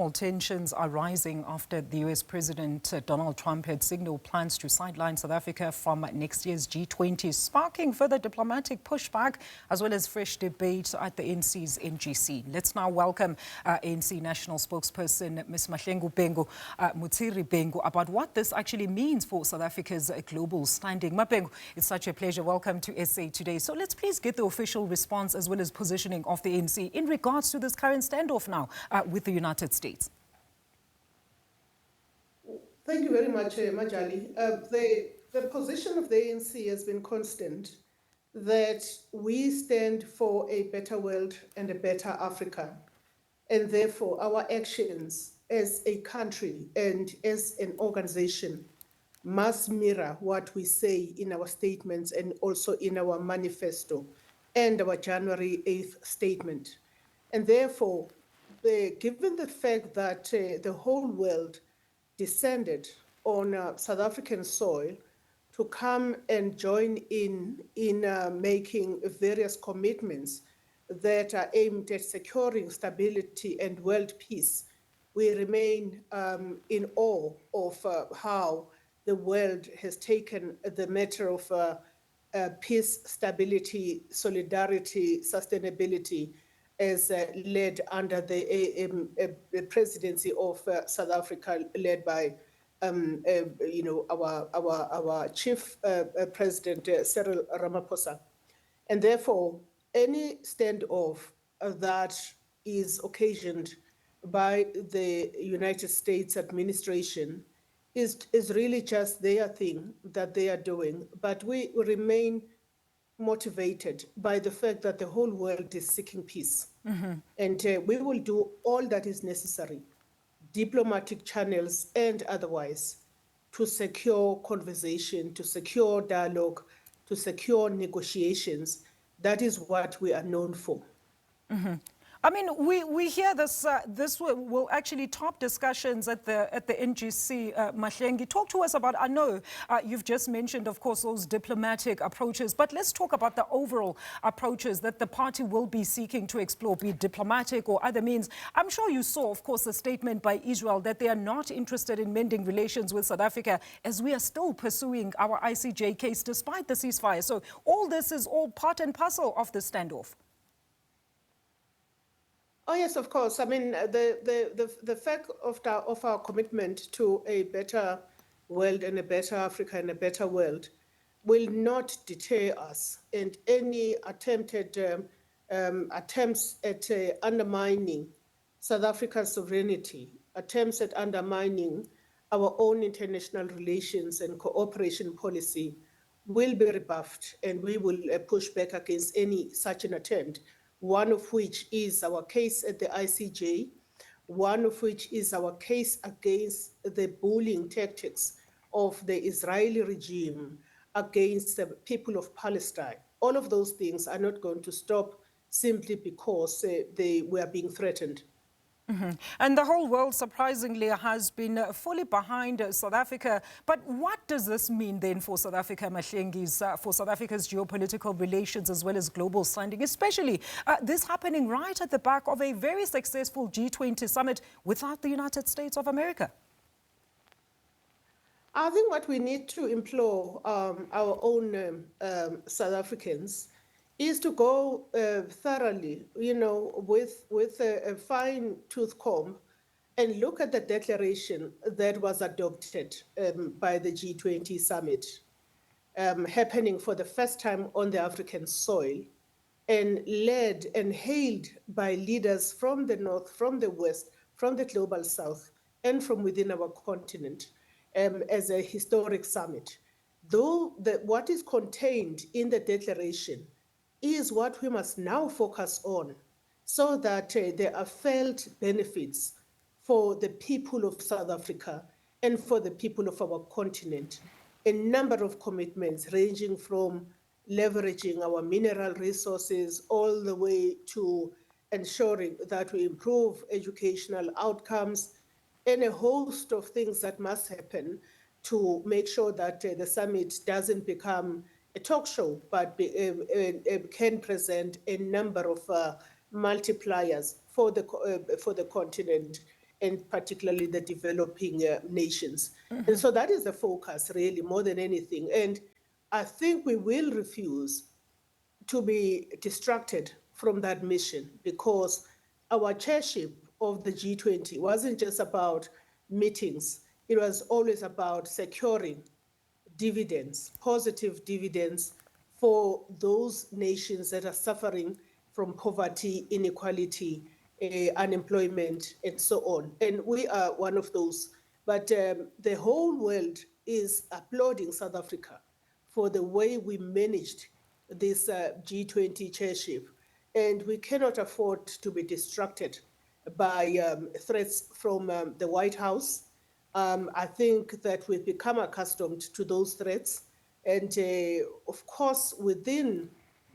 Well, tensions are rising after the U.S. President Donald Trump had signaled plans to sideline South Africa from next year's G20, sparking further diplomatic pushback as well as fresh debate at the ANC's NGC. Let's now welcome ANC National spokesperson Ms. Mahlengi Bhengu about what this actually means for South Africa's global standing. Bhengu, it's such a pleasure. Welcome to SA Today. So let's please get the official response as well as positioning of the ANC in regards to this current standoff now with the United States. Thank you very much, Majali. The position of the ANC has been constant, that we stand for a better world and a better Africa. And therefore, our actions as a country and as an organization must mirror what we say in our statements and also in our manifesto and our January 8th statement. And therefore, given the fact that the whole world descended on South African soil to come and join in making various commitments that are aimed at securing stability and world peace, we remain in awe of how the world has taken the matter of peace, stability, solidarity, sustainability as led under the presidency of South Africa, led by our chief president Cyril Ramaphosa, and therefore any standoff that is occasioned by the United States administration is really just their thing that they are doing, but we remain motivated by the fact that the whole world is seeking peace. And we will do all that is necessary, diplomatic channels and otherwise, to secure conversation, to secure dialogue, to secure negotiations. That is what we are known for. I mean, we hear this. This will actually top discussions at the NGC. Mahlengi, talk to us about. I know you've just mentioned, of course, those diplomatic approaches, but let's talk about the overall approaches that the party will be seeking to explore, be it diplomatic or other means. I'm sure you saw, of course, a statement by Israel that they are not interested in mending relations with South Africa, as we are still pursuing our ICJ case despite the ceasefire. So all this is all part and parcel of the standoff. Oh yes, of course. I mean, the fact of our commitment to a better world and a better Africa and a better world will not deter us. And any attempts at undermining South Africa's sovereignty, attempts at undermining our own international relations and cooperation policy will be rebuffed, and we will push back against any such an attempt. One of which is our case at the ICJ, one of which is our case against the bullying tactics of the Israeli regime against the people of Palestine. All of those things are not going to stop simply because they were being threatened. And the whole world, surprisingly, has been fully behind South Africa. But what does this mean then for South Africa, Mahlengi's, for South Africa's geopolitical relations as well as global standing, especially this happening right at the back of a very successful G20 summit without the United States of America? I think what we need to implore our own South Africans is to go thoroughly, with a fine-tooth comb and look at the declaration that was adopted by the G20 summit, happening for the first time on the African soil, and led and hailed by leaders from the North, from the West, from the Global South, and from within our continent as a historic summit. Though what is contained in the declaration is what we must now focus on, so that there are felt benefits for the people of South Africa and for the people of our continent. A number of commitments ranging from leveraging our mineral resources all the way to ensuring that we improve educational outcomes, and a host of things that must happen to make sure that the summit doesn't become a talk show, but can present a number of multipliers for the continent and particularly the developing nations. And so that is the focus, really, more than anything. And I think we will refuse to be distracted from that mission, because our chairship of the G20 wasn't just about meetings, it was always about securing dividends, positive dividends for those nations that are suffering from poverty, inequality, unemployment, and so on. And we are one of those. But the whole world is applauding South Africa for the way we managed this G20 chairship. And we cannot afford to be distracted by threats from the White House. I think that we've become accustomed to those threats. And of course, within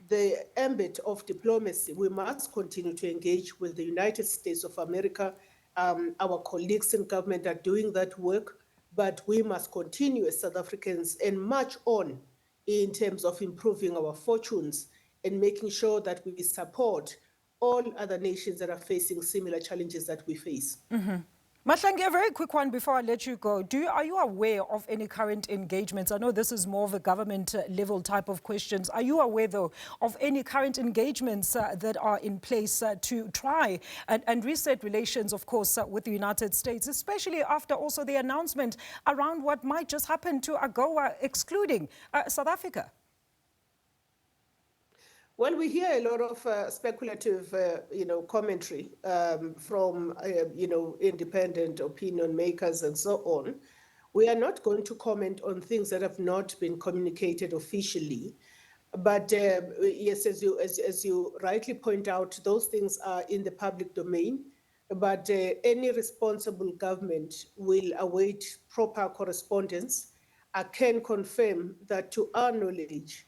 the ambit of diplomacy, we must continue to engage with the United States of America. Our colleagues in government are doing that work, but we must continue as South Africans and march on in terms of improving our fortunes and making sure that we support all other nations that are facing similar challenges that we face. Mahlengi, a very quick one before I let you go. Are you aware of any current engagements? I know this is more of a government level type of questions. Are you aware, though, of any current engagements that are in place to try and reset relations, of course, with the United States, especially after also the announcement around what might just happen to AGOA excluding South Africa? Well, we hear a lot of speculative, commentary from, independent opinion makers and so on. We are not going to comment on things that have not been communicated officially. But yes, as you rightly point out, those things are in the public domain. But any responsible government will await proper correspondence. I can confirm that, to our knowledge,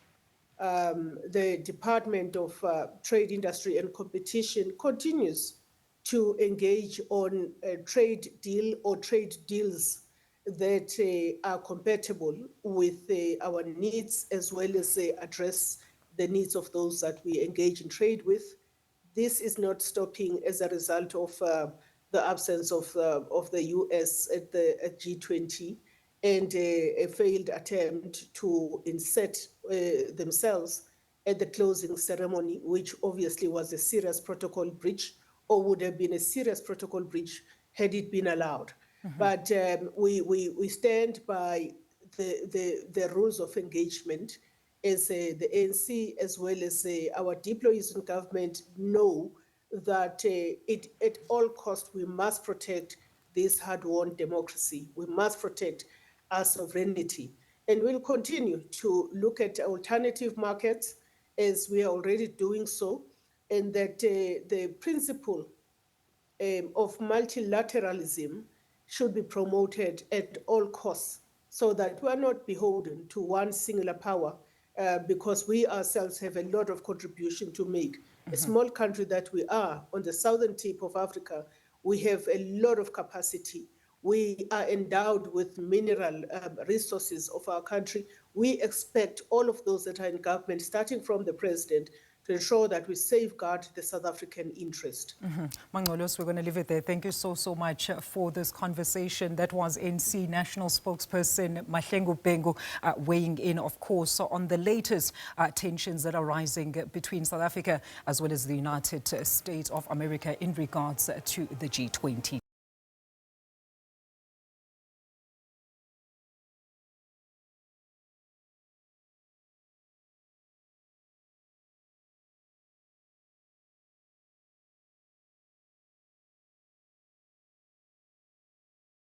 the Department of Trade, Industry and Competition continues to engage on a trade deal or trade deals that are compatible with our needs, as well as address the needs of those that we engage in trade with. This is not stopping as a result of the absence of the US at G20 and a failed attempt to insert themselves at the closing ceremony, which obviously was a serious protocol breach, or would have been a serious protocol breach had it been allowed. But we stand by the rules of engagement, as the ANC, as well as our deployees in government, know that at all costs we must protect this hard-won democracy. We must protect our sovereignty. And we'll continue to look at alternative markets, as we are already doing so, and that the principle of multilateralism should be promoted at all costs, so that we are not beholden to one singular power, because we ourselves have a lot of contribution to make. A small country that we are on the southern tip of Africa, we have a lot of capacity. We are endowed with mineral resources of our country. We expect all of those that are in government, starting from the president, to ensure that we safeguard the South African interest. Mangcolos, we're going to leave it there. Thank you so much for this conversation. That was ANC National spokesperson Mahlengi Bhengu weighing in, of course, on the latest tensions that are rising between South Africa as well as the United States of America in regards to the G20.